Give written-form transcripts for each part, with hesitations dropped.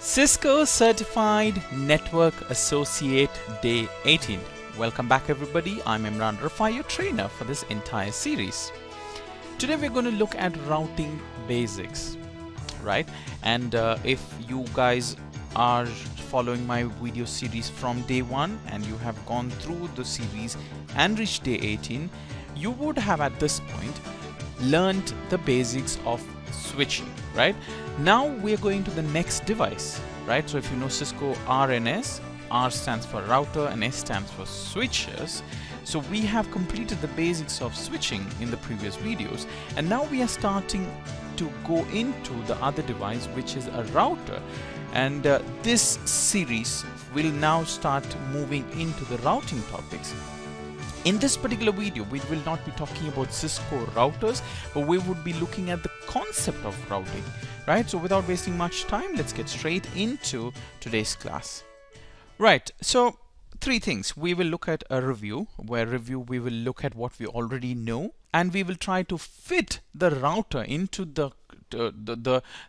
Cisco Certified Network Associate Day 18. Welcome back everybody, I'm Imran Rafai, your trainer for this entire series. Today we're going to look at routing basics, right? And if you guys are following my video series from day 1 and you have gone through the series and reached day 18, you would have at this point learned the basics of switching, right? Now we're going to the next device, right? So if you know Cisco RNS, R stands for router and S stands for switches. So we have completed the basics of switching in the previous videos, and now we are starting to go into the other device, which is a router. And this series will now start moving into the routing topics. In this particular video, we will not be talking about Cisco routers, but we would be looking at the concept of routing, right? So without wasting much time, let's get straight into today's class. Right, so three things. We will look at a review, we will look at what we already know, and we will try to fit the router into the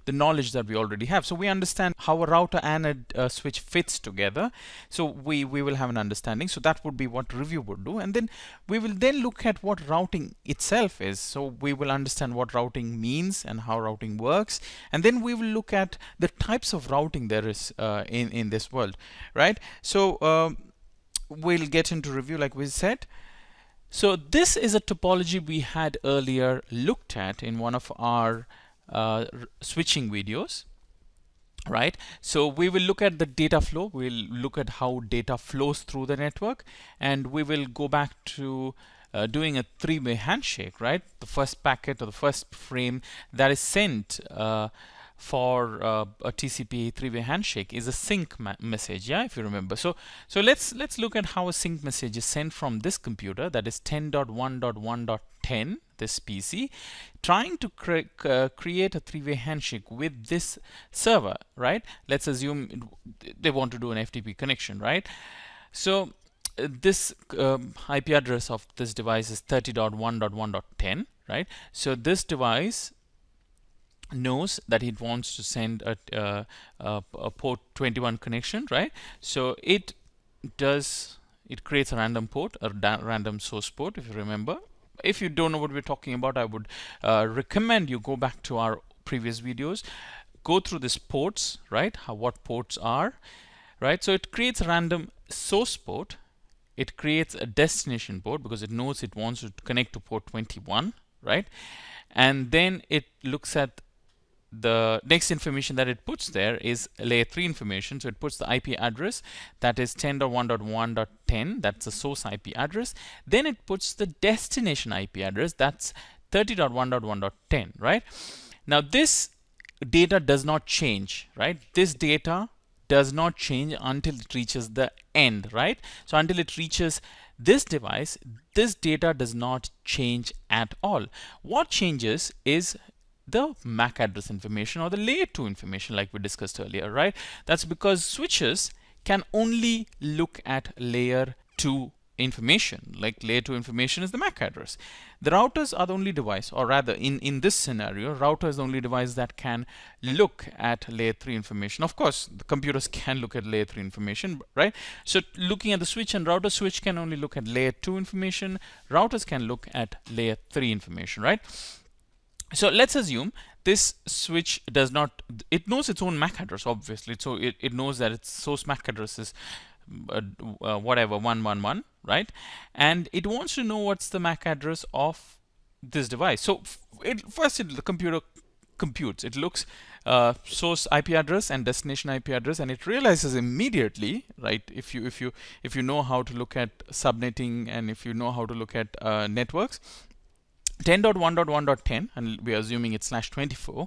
knowledge that we already have. So we understand how a router and a switch fits together. So we will have an understanding. So that would be what review would do. And then we will then look at what routing itself is. So we will understand what routing means and how routing works. And then we will look at the types of routing there is in this world, right? So we'll get into review like we said. So this is a topology we had earlier looked at in one of our switching videos, right? So we will look at the data flow, we'll look at how data flows through the network, and we will go back to doing a three-way handshake, right? The first packet or the first frame that is sent for a TCP three-way handshake is a sync message, yeah, if you remember. So let's look at how a sync message is sent from this computer, that is 10.1.1.10, this PC, trying to create a three-way handshake with this server, right? Let's assume they want to do an FTP connection, right? So this IP address of this device is 30.1.1.10, right? So this device knows that it wants to send a port 21 connection, right? So it creates a random port, a random source port, if you remember. If you don't know what we're talking about, I would recommend you go back to our previous videos, go through these ports, right? What ports are, right? So it creates a random source port. It creates a destination port because it knows it wants to connect to port 21, right? And then it looks at the next information that it puts there is layer 3 information. So it puts the IP address, that is 10.1.1.10, that's the source IP address. Then it puts the destination IP address, that's 30.1.1.10, right? Now this data does not change, right? This data does not change until it reaches the end, right? So until it reaches this device, this data does not change at all. What changes is the MAC address information or the layer 2 information, like we discussed earlier, right? That's because switches can only look at layer 2 information. Like layer 2 information is the MAC address. The routers are the only device, or rather in this scenario, router is the only device that can look at layer 3 information. Of course, the computers can look at layer 3 information, right? So looking at the switch and router, switch can only look at layer 2 information. Routers can look at layer 3 information, right? So let's assume this switch does not, it knows its own MAC address, obviously. So it knows that its source MAC address is whatever, 111, right? And it wants to know what's the MAC address of this device. So the computer computes. It looks source IP address and destination IP address, and it realizes immediately, right? If you know how to look at subnetting and if you know how to look at networks, 10.1.1.10, and we are assuming it's /24,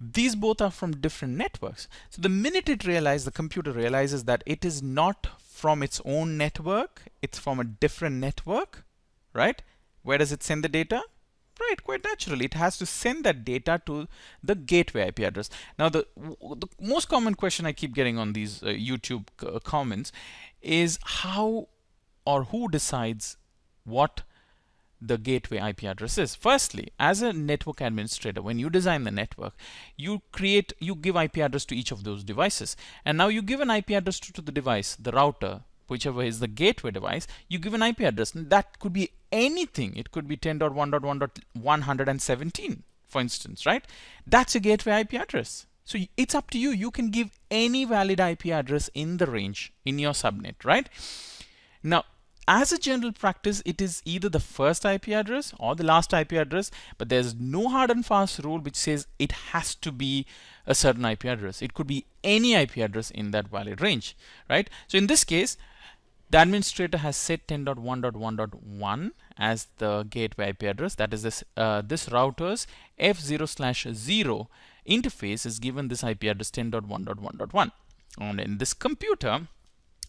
these both are from different networks. So the minute the computer realizes that it is not from its own network, it's from a different network, right? Where does it send the data? Right, quite naturally, it has to send that data to the gateway IP address. Now, the most common question I keep getting on these YouTube comments is how or who decides what the gateway IP address is. Firstly, as a network administrator, when you design the network, you give IP address to each of those devices. And now you give an IP address to the device, the router, whichever is the gateway device, you give an IP address. And that could be anything. It could be 10.1.1.117, for instance, right? That's a gateway IP address. So it's up to you. You can give any valid IP address in the range in your subnet, right? Now, as a general practice, it is either the first IP address or the last IP address, but there's no hard and fast rule which says it has to be a certain IP address. It could be any IP address in that valid range, right? So in this case, the administrator has set 10.1.1.1 as the gateway IP address. That is this router's F0/0 interface is given this IP address 10.1.1.1. And in this computer,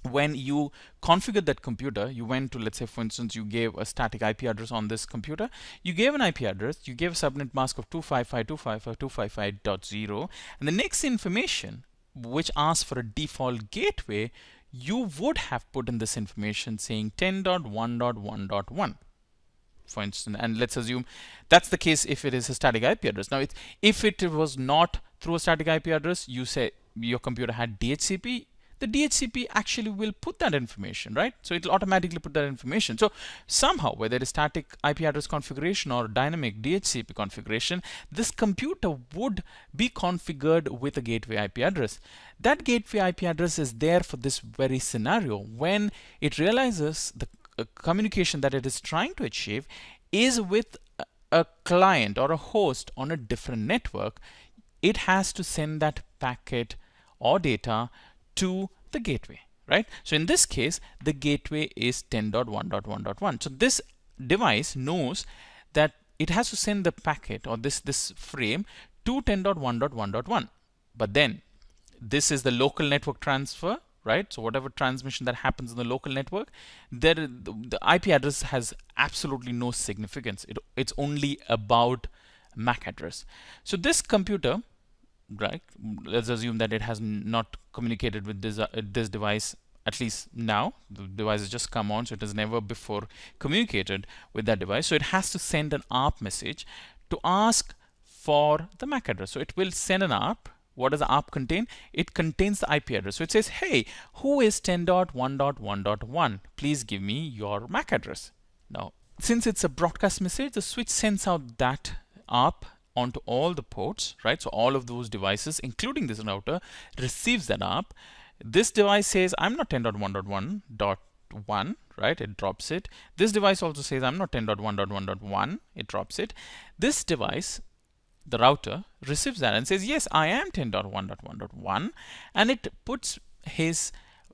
when you configured that computer, you went to, let's say, for instance, you gave a static IP address on this computer. You gave an IP address, you gave a subnet mask of 255.255.255.0, and the next information, which asks for a default gateway, you would have put in this information saying 10.1.1.1. for instance, and let's assume that's the case if it is a static IP address. Now, if it was not through a static IP address, you say your computer had DHCP, the DHCP actually will put that information, right? So it'll automatically put that information. So somehow, whether it is static IP address configuration or dynamic DHCP configuration, this computer would be configured with a gateway IP address. That gateway IP address is there for this very scenario. When it realizes the communication that it is trying to achieve is with a client or a host on a different network, it has to send that packet or data to the gateway, right? So in this case, the gateway is 10.1.1.1. So this device knows that it has to send the packet or this frame to 10.1.1.1. But then this is the local network transfer, right? So whatever transmission that happens in the local network, the IP address has absolutely no significance. It's only about MAC address. So this computer, right, let's assume that it has not communicated with this device, at least now. The device has just come on, so it has never before communicated with that device. So it has to send an ARP message to ask for the MAC address. So it will send an ARP. What does the ARP contain? It contains the IP address. So it says, hey, who is 10.1.1.1? Please give me your MAC address. Now, since it's a broadcast message, the switch sends out that ARP onto all the ports, right? So all of those devices, including this router, receives that ARP. This device says, I'm not 10.1.1.1, right? It drops it. This device also says, I'm not 10.1.1.1. It drops it. This device, the router, receives that and says, yes, I am 10.1.1.1, and it puts his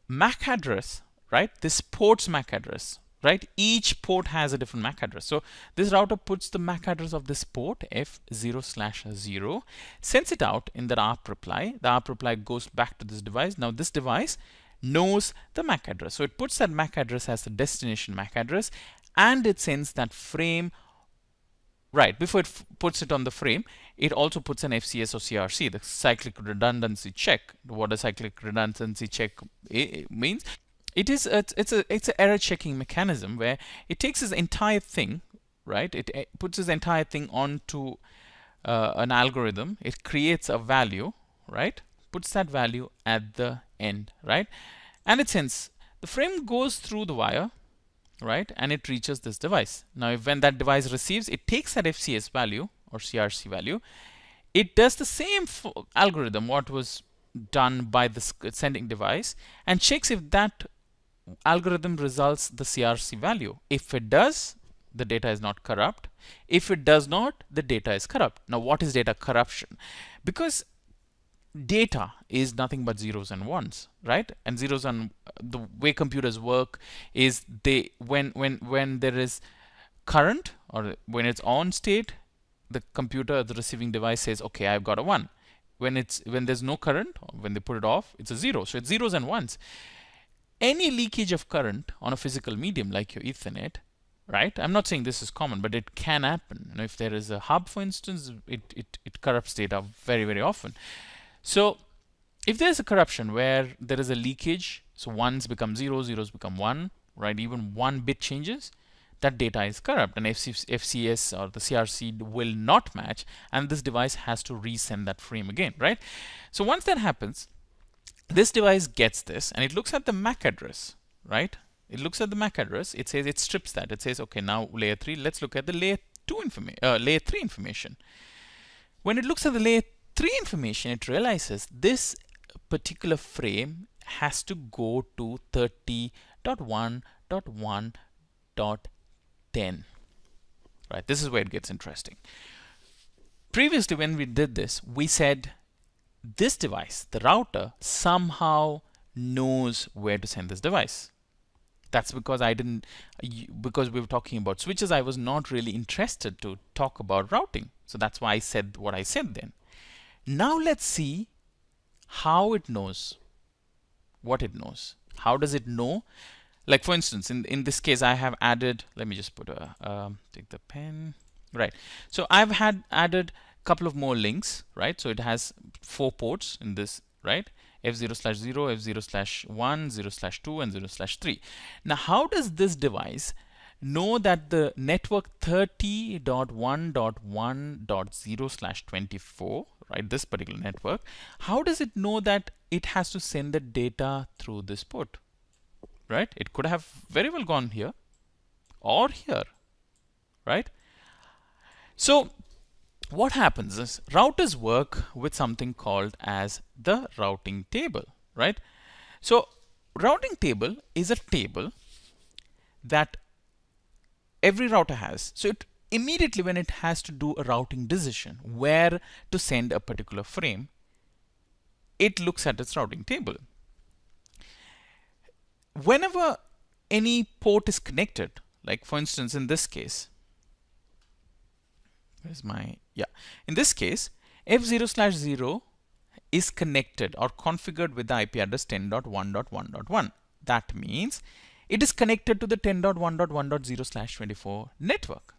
MAC address, right? This port's MAC address, right? Each port has a different MAC address. So this router puts the MAC address of this port F0/0, sends it out in the ARP reply. The ARP reply goes back to this device. Now this device knows the MAC address. So it puts that MAC address as the destination MAC address, and it sends that frame. Right, before it puts it on the frame, it also puts an FCS or CRC, the cyclic redundancy check. What a cyclic redundancy check means? It's an error checking mechanism where it takes this entire thing, right? It puts this entire thing onto an algorithm. It creates a value, right? Puts that value at the end, right? And it sends, the frame goes through the wire, right? And it reaches this device. Now, when that device receives, it takes that FCS value or CRC value. It does the same algorithm, what was done by the sending device, and checks if that algorithm results the CRC value. If it does, the data is not corrupt. If it does not, the data is corrupt. Now, what is data corruption? Because data is nothing but zeros and ones, right? And zeros and the way computers work is when there is current or when it's on state, the computer, the receiving device says, okay, I've got a 1. When there's no current, or when they put it off, it's a 0. So it's zeros and ones. Any leakage of current on a physical medium like your Ethernet, right? I'm not saying this is common, but it can happen. You know, if there is a hub, for instance, it corrupts data very, very often. So if there's a corruption where there is a leakage, so ones become zero, zeros become 1, right? Even 1 bit changes, that data is corrupt and FCS or the CRC will not match, and this device has to resend that frame again, right? So once that happens, this device gets this and it looks at the MAC address, right? It looks at the MAC address. It says, it strips that. It says, okay, now layer 3, let's look at the layer 3 information. When it looks at the layer 3 information, it realizes this particular frame has to go to 30.1.1.10. Right? This is where it gets interesting. Previously, when we did this, we said this device, the router, somehow knows where to send this device. That's because because we were talking about switches, I was not really interested to talk about routing. So that's why I said what I said then. Now let's see how it knows what it knows. How does it know? Like for instance, in this case, I have added, let me just put take the pen, right? So I've added a couple of more links, right? So it has 4 ports in this, right? F0/0, F0/1, 0/2, and 0/3. Now, how does this device know that the network 30.1.1.0/24, right, this particular network, how does it know that it has to send the data through this port, right? It could have very well gone here or here, right? So what happens is routers work with something called as the routing table, right? So routing table is a table that every router has. So it immediately, when it has to do a routing decision where to send a particular frame, it looks at its routing table. Whenever any port is connected, like for instance in this case, in this case, F0/0 is connected or configured with the IP address 10.1.1.1. That means it is connected to the 10.1.1.0/24 network,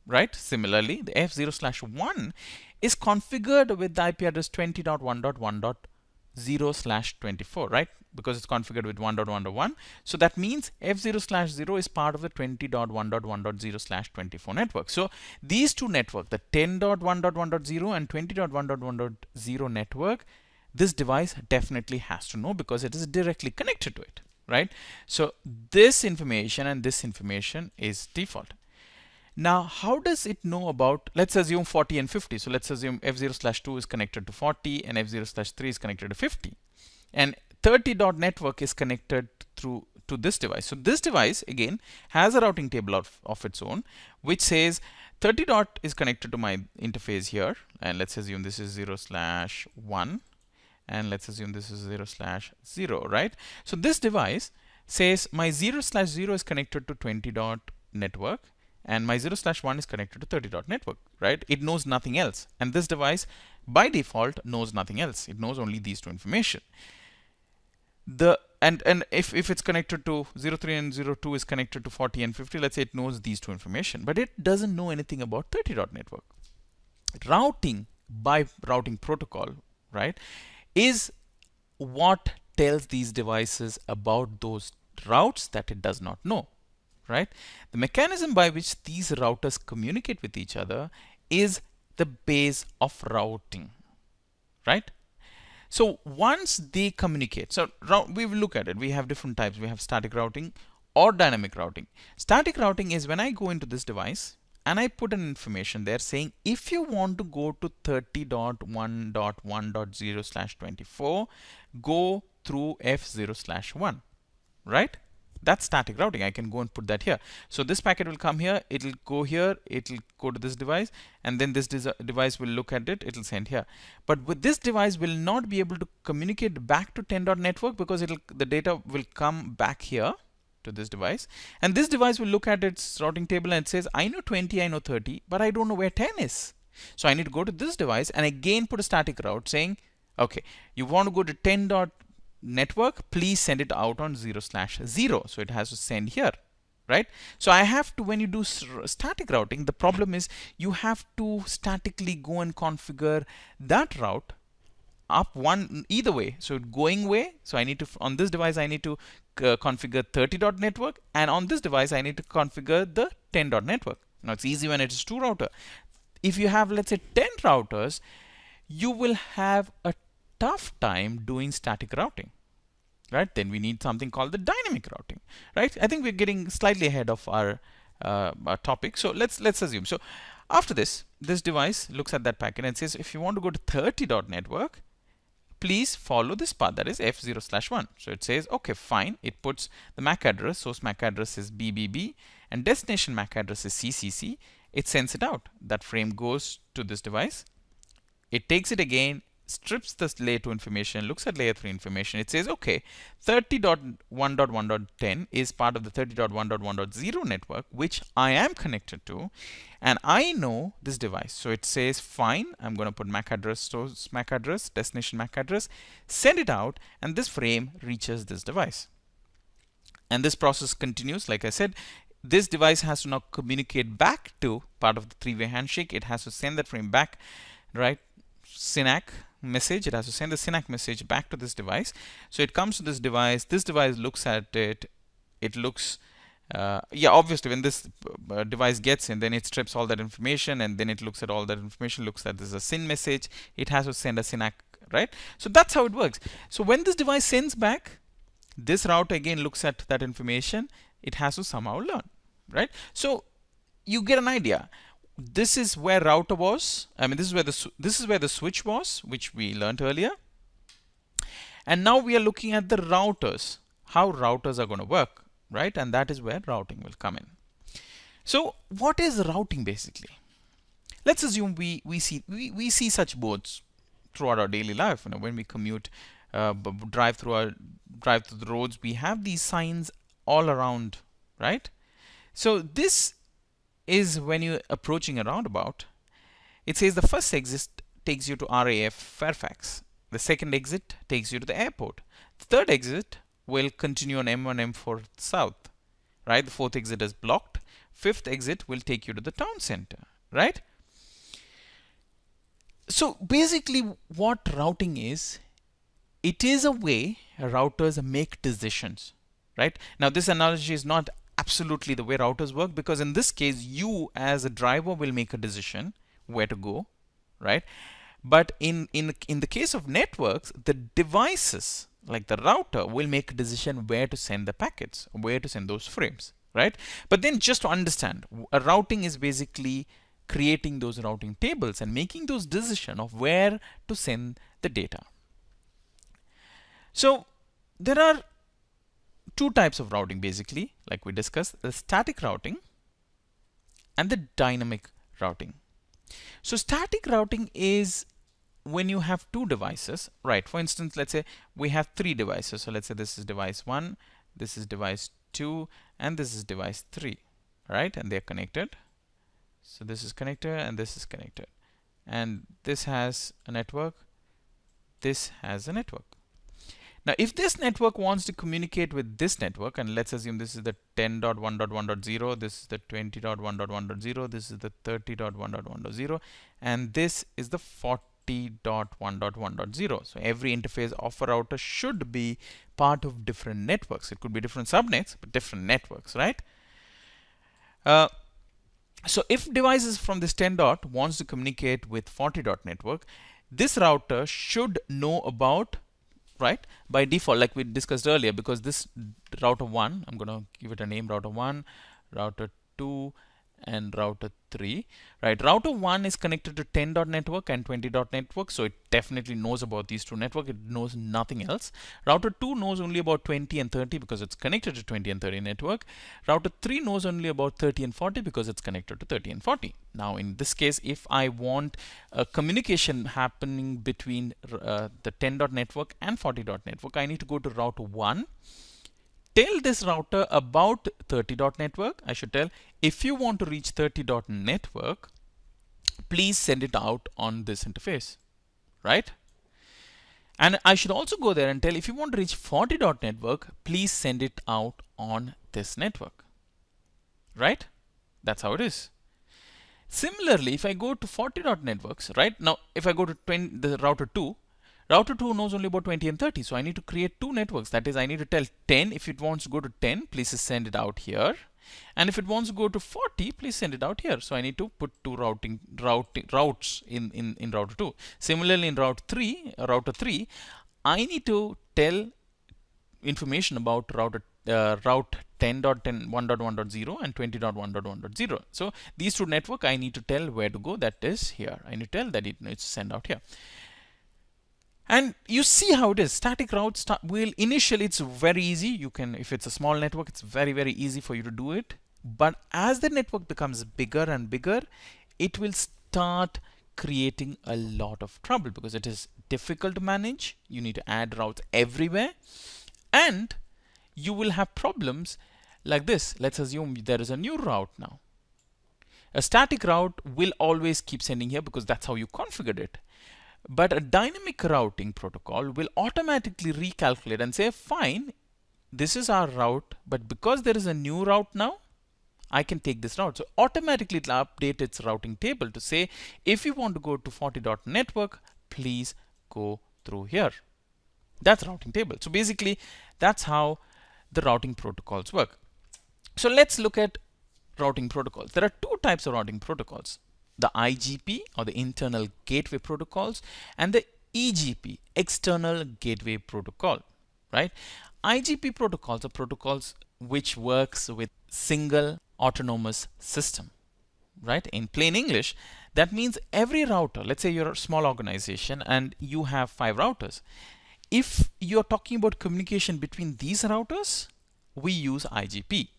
right? Similarly, the F0/1 is configured with the IP address 20.1.1.0/24, right? Because it's configured with 1.1.1. So that means F0/0 is part of the 20.1.1.0/24 network. So these two networks, the 10.1.1.0 and 20.1.1.0 network, this device definitely has to know because it is directly connected to it, right? So this information and this information is default. Now, how does it know about, let's assume 40 and 50. So let's assume F0/2 is connected to 40 and F0/3 is connected to 50. And 30.network is connected to this device. So this device, again, has a routing table of its own, which says 30. is connected to my interface here. And let's assume this is 0/1. And let's assume this is 0/0, right? So this device says my 0/0 is connected to 20.network. And my 0/1 is connected to 30.network, right? It knows nothing else. And this device, by default, knows nothing else. It knows only these two information. And if it's connected to 03 and 02 is connected to 40 and 50, let's say it knows these two information, but it doesn't know anything about 30.network. Routing by routing protocol, right, is what tells these devices about those routes that it does not know. Right? The mechanism by which these routers communicate with each other is the base of routing, right? So once they communicate, so we will look at it. We have different types. We have static routing or dynamic routing. Static routing is when I go into this device and I put an information there saying if you want to go to 30.1.1.0/24, go through F0/1, right? That's static routing. I can go and put that here. So this packet will come here, it'll go here, it'll go to this device, and then this device will look at it, it'll send here. But with this device will not be able to communicate back to 10.network because the data will come back here to this device. And this device will look at its routing table and it says, I know 20, I know 30, but I don't know where 10 is. So I need to go to this device and again put a static route saying, okay, you want to go to 10.network, please send it out on 0/0. So it has to send here, right? So I have to, when you do static routing, the problem is you have to statically go and configure that route up one either way. So going way, so I need to, on this device I need to configure 30.network, and on this device I need to configure the 10.network. Now it's easy when it is two router. If you have, let's say, 10 routers, you will have a tough time doing static routing, right? Then we need something called the dynamic routing, right? I think we're getting slightly ahead of our topic. So let's assume. So after this device looks at that packet and says, if you want to go to 30.network, please follow this path, that is F0/1. So it says, okay, fine. It puts the MAC address, source MAC address is BBB, and destination MAC address is CCC. It sends it out. That frame goes to this device. It takes it again, strips this layer 2 information, looks at layer 3 information. It says, okay, 30.1.1.10 is part of the 30.1.1.0 network, which I am connected to, and I know this device. So it says, fine, I'm going to put MAC address, source MAC address, destination MAC address, send it out, and this frame reaches this device. And this process continues. Like I said, this device has to now communicate back to part of the three-way handshake. It has to send that frame back, right? CCNA message. It has to send the CCNA message back to this device. So it comes to this device. This device looks at it. It looks, yeah, obviously when this device gets in, then it strips all that information, and then it looks at all that information, looks at this is a SYN message. It has to send a CCNA, right? So that's how it works. So when this device sends back, this router again looks at that information. It has to somehow learn, right? So you get an idea. This is where router was. I mean, this is where the switch was, which we learned earlier. And now we are looking at the routers, how routers are going to work, right? And that is where routing will come in. So what is routing basically? Let's assume we see such boards throughout our daily life. You know, when we commute, drive through the roads, we have these signs all around, right? So this is when you're approaching a roundabout. It says the first exit takes you to RAF Fairfax. The second exit takes you to the airport. The third exit will continue on M1, M4 south, right? The fourth exit is blocked. Fifth exit will take you to the town center, right? So basically what routing is, it is a way routers make decisions, right? Now this analogy is not absolutely the way routers work, because in this case you as a driver will make a decision where to go, right? But in the case of networks, the devices like the router will make a decision where to send the packets, where to send those frames, right? But then just to understand, a routing is basically creating those routing tables and making those decisions of where to send the data. So there are two types of routing basically, like we discussed, the static routing and the dynamic routing. So static routing is when you have two devices, right? For instance, let's say we have three devices. So let's say this is device 1, this is device 2, and this is device 3, right? And they're connected. So this is connected and this is connected. And this has a network, this has a network. Now, if this network wants to communicate with this network, and let's assume this is the 10.1.1.0, this is the 20.1.1.0, this is the 30.1.1.0, and this is the 40.1.1.0. So every interface of a router should be part of different networks. It could be different subnets, but different networks, right? So if devices from this 10 dot wants to communicate with 40 dot network, this router should know about, right, by default, like we discussed earlier, because this router 1, I'm going to give it a name, router 1, router 2, and router 3, right? Router 1 is connected to 10 dot network and 20 dot network, so it definitely knows about these two networks. It knows nothing else. Router 2 knows only about 20 and 30 because it's connected to 20 and 30 network. Router 3 knows only about 30 and 40 because it's connected to 30 and 40. Now in this case, if I want a communication happening between the 10 dot network and 40 dot network, I need to go to router 1. Tell this router about 30 dot network. I should tell, if you want to reach 30 dot network, please send it out on this interface, right? And I should also go there and tell, if you want to reach 40 dot network, please send it out on this network, right? That's how it is. Similarly, if I go to 40 dot networks, right? Now, if I go to the router 2, Router 2 knows only about 20 and 30, so I need to create two networks. That is, I need to tell 10, if it wants to go to 10, please send it out here. And if it wants to go to 40, please send it out here. So I need to put two routes in router 2. Similarly, in router 3, I need to tell information about route 10.1.1.0 and 20.1.1.0. So these two network I need to tell where to go. That is here. I need to tell that it needs to send out here. And you see how it is. Static routes will initially it's very easy. You can, if it's a small network, it's very easy for you to do it. But as the network becomes bigger and bigger, it will start creating a lot of trouble because it is difficult to manage. You need to add routes everywhere, and you will have problems like this. Let's assume there is a new route now. A static route will always keep sending here because that's how you configured it. But a dynamic routing protocol will automatically recalculate and say, fine, this is our route, but because there is a new route now, I can take this route. So automatically it will update its routing table to say, if you want to go to 40.network, please go through here. That's routing table. So basically, that's how the routing protocols work. So let's look at routing protocols. There are two types of routing protocols: the IGP, or the internal gateway protocols, and the EGP, external gateway protocol, right? IGP protocols are protocols which works with single autonomous system, right? In plain English, that means every router, let's say you're a small organization and you have 5 routers. If you're talking about communication between these routers, we use IGP.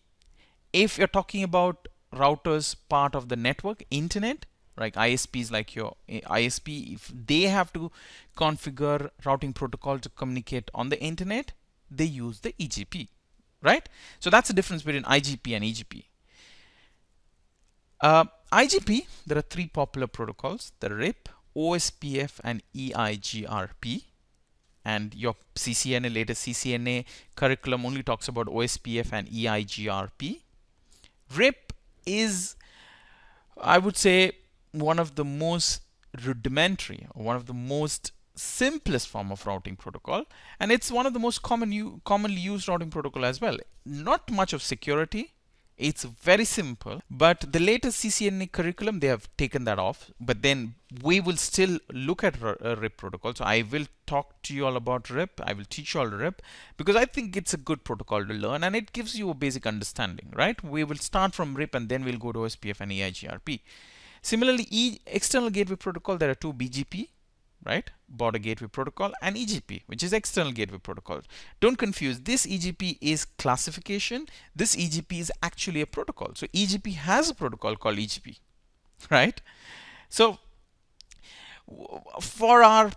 If you're talking about routers part of the network, internet, like ISPs, like your ISP, if they have to configure routing protocol to communicate on the internet, they use the EGP, right? So that's the difference between IGP and EGP. IGP, there are 3 popular protocols: the RIP, OSPF, and EIGRP. And your CCNA, latest CCNA curriculum only talks about OSPF and EIGRP. RIP is, I would say, one of the most rudimentary, or one of the most simplest form of routing protocol, and it's one of the most commonly used routing protocol as well. Not much of security. It's very simple, but the latest CCNA curriculum, they have taken that off. But then we will still look at RIP protocol. So I will talk to you all about RIP. I will teach you all RIP because I think it's a good protocol to learn and it gives you a basic understanding, right? We will start from RIP and then we'll go to OSPF and EIGRP. Similarly, external gateway protocol, there are 2: BGP, right, border gateway protocol, and EGP, which is external gateway protocol. Don't confuse, this EGP is classification, this EGP is actually a protocol. So EGP has a protocol called EGP, right? So for our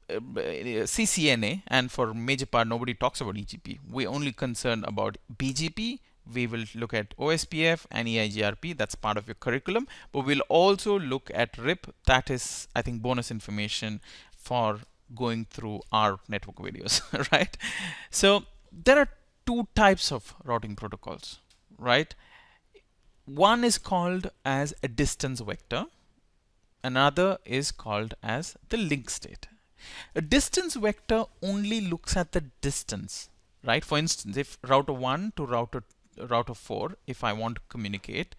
CCNA and for major part, nobody talks about EGP. We're only concerned about BGP. We will look at OSPF and EIGRP, that's part of your curriculum, but we'll also look at RIP. That is, I think, bonus information for going through our network videos, right? So there are 2 types of routing protocols, right? One is called as a distance vector, another is called as the link state. A distance vector only looks at the distance, right? For instance, if router 1 to router 4, if I want to communicate,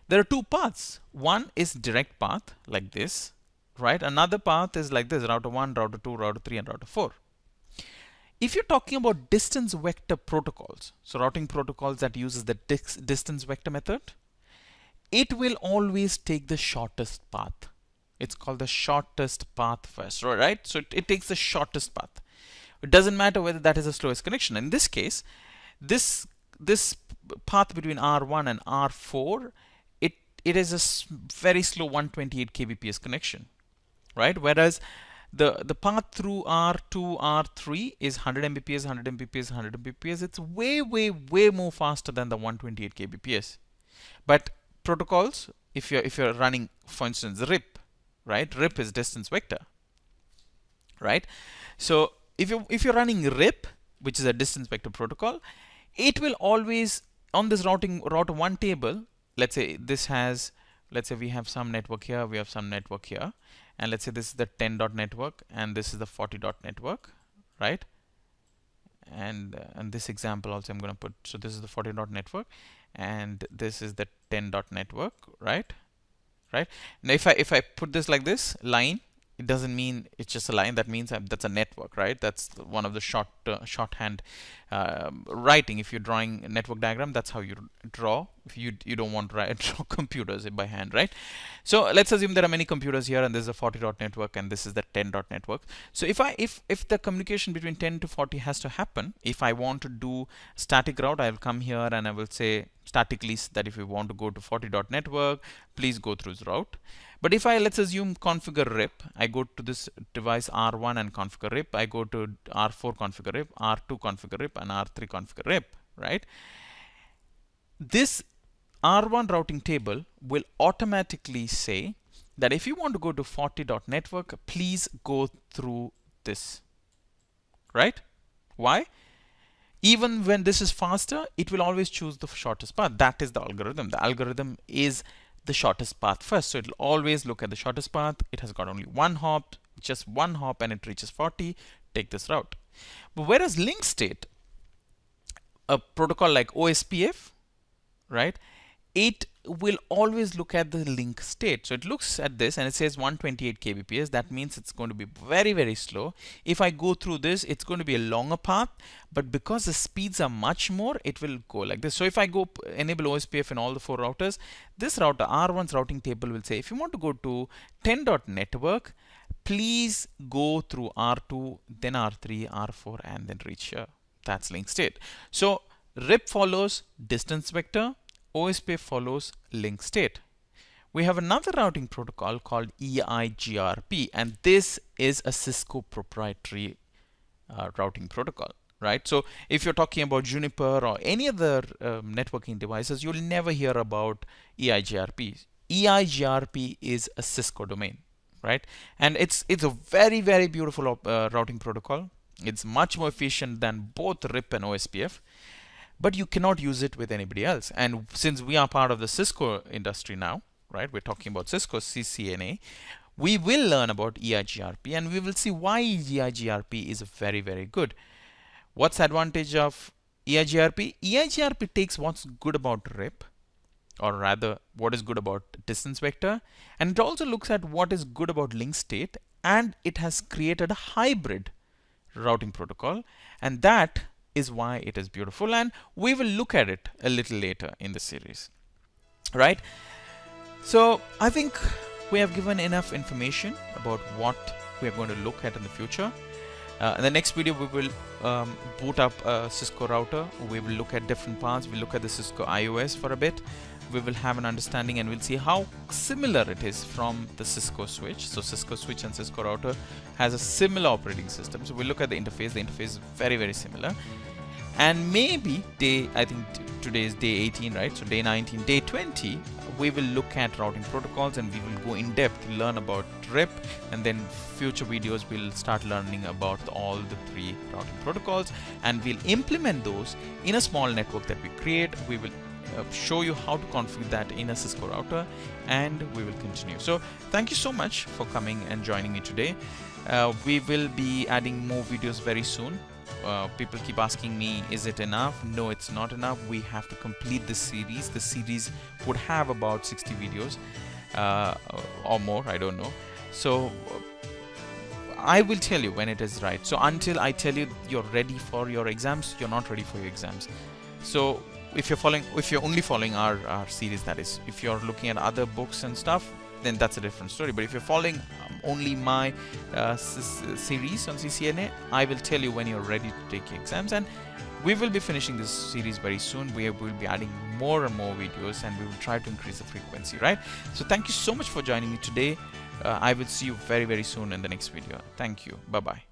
there are 2 paths. One is direct path like this, right? Another path is like this: router 1, router 2, router 3, and router 4. If you're talking about distance vector protocols, so routing protocols that uses the distance vector method, it will always take the shortest path. It's called the shortest path first, right? So it takes the shortest path. It doesn't matter whether that is the slowest connection. In this case, this path between R1 and R4, it is a very slow 128 kbps connection, right? Whereas the path through R2, R3 is 100 Mbps, 100 Mbps, 100 Mbps. It's way more faster than the 128 kbps. But protocols, if you're running, for instance, RIP, right? RIP is distance vector, right? So if you're running RIP, which is a distance vector protocol, it will always, on this router 1 table, let's say we have some network here, we have some network here, and let's say this is the 10 dot network and this is the 40 dot network, right? And this example also I'm going to put, so this is the 40 dot network and this is the 10 dot network, right? Now if I put this like this line, it doesn't mean it's just a line. That means that's a network, right? That's one of the shorthand writing. If you're drawing a network diagram, that's how you draw. If you don't want to draw computers by hand, right? So let's assume there are many computers here, and this is a 40 dot network, and this is the 10 dot network. So if the communication between 10 to 40 has to happen, if I want to do static route, I will come here and I will say statically that if you want to go to 40 dot network, please go through this route. But if let's assume configure RIP, I go to this device R1 and configure RIP, I go to R4 configure RIP, R2 configure RIP, and R3 configure RIP, right? This R1 routing table will automatically say that if you want to go to 40 dot network, please go through this, right? Why? Even when this is faster, it will always choose the shortest path. That is the algorithm. The algorithm is the shortest path first. So it will always look at the shortest path. It has got only one hop, just one hop, and it reaches 40. Take this route. But whereas link state, a protocol like OSPF, right, it will always look at the link state. So it looks at this and it says 128 kbps. That means it's going to be very, very slow. If I go through this, it's going to be a longer path, but because the speeds are much more, it will go like this. So if I go enable OSPF in all the 4 routers, this router R1's routing table will say if you want to go to 10 dot network, please go through R2, then R3, R4, and then reach here. That's link state. So RIP follows distance vector, OSPF follows link state. We have another routing protocol called EIGRP, and this is a Cisco proprietary routing protocol, right? So if you're talking about Juniper or any other networking devices, you'll never hear about EIGRP. EIGRP is a Cisco domain, right? And it's a very, very beautiful routing protocol. It's much more efficient than both RIP and OSPF. But you cannot use it with anybody else. And since we are part of the Cisco industry now, right, we're talking about Cisco CCNA, we will learn about EIGRP and we will see why EIGRP is very, very good. What's the advantage of EIGRP? EIGRP takes what's good about RIP, or rather what is good about distance vector, and it also looks at what is good about link state, and it has created a hybrid routing protocol, and that is why it is beautiful, and we will look at it a little later in the series, right? So I think we have given enough information about what we are going to look at in the future. In the next video, we will boot up a Cisco router. We will look at different parts. We'll look at the Cisco IOS for a bit. We will have an understanding and we'll see how similar it is from the Cisco switch. So Cisco switch and Cisco router has a similar operating system. So we'll look at the interface. The interface is very, very similar. And maybe I think today is day 18, right? So day 19, day 20, we will look at routing protocols and we will go in depth to learn about RIP, and then future videos we'll start learning about all the 3 routing protocols, and we'll implement those in a small network that we create. We will show you how to configure that in a Cisco router, and we will continue. So thank you so much for coming and joining me today. We will be adding more videos very soon. People keep asking me, is it enough? No, it's not enough. We have to complete this series. The series would have about 60 videos or more, I don't know. So I will tell you when it is right. So until I tell you you're ready for your exams, you're not ready for your exams. So if you're only following our series, that is, if you're looking at other books and stuff, then that's a different story. But if you're following only my series on CCNA, I will tell you when you're ready to take your exams, and we will be finishing this series very soon. We will be adding more and more videos, and we will try to increase the frequency, right? So thank you so much for joining me today. I will see you very, very soon in the next video. Thank you. Bye-bye.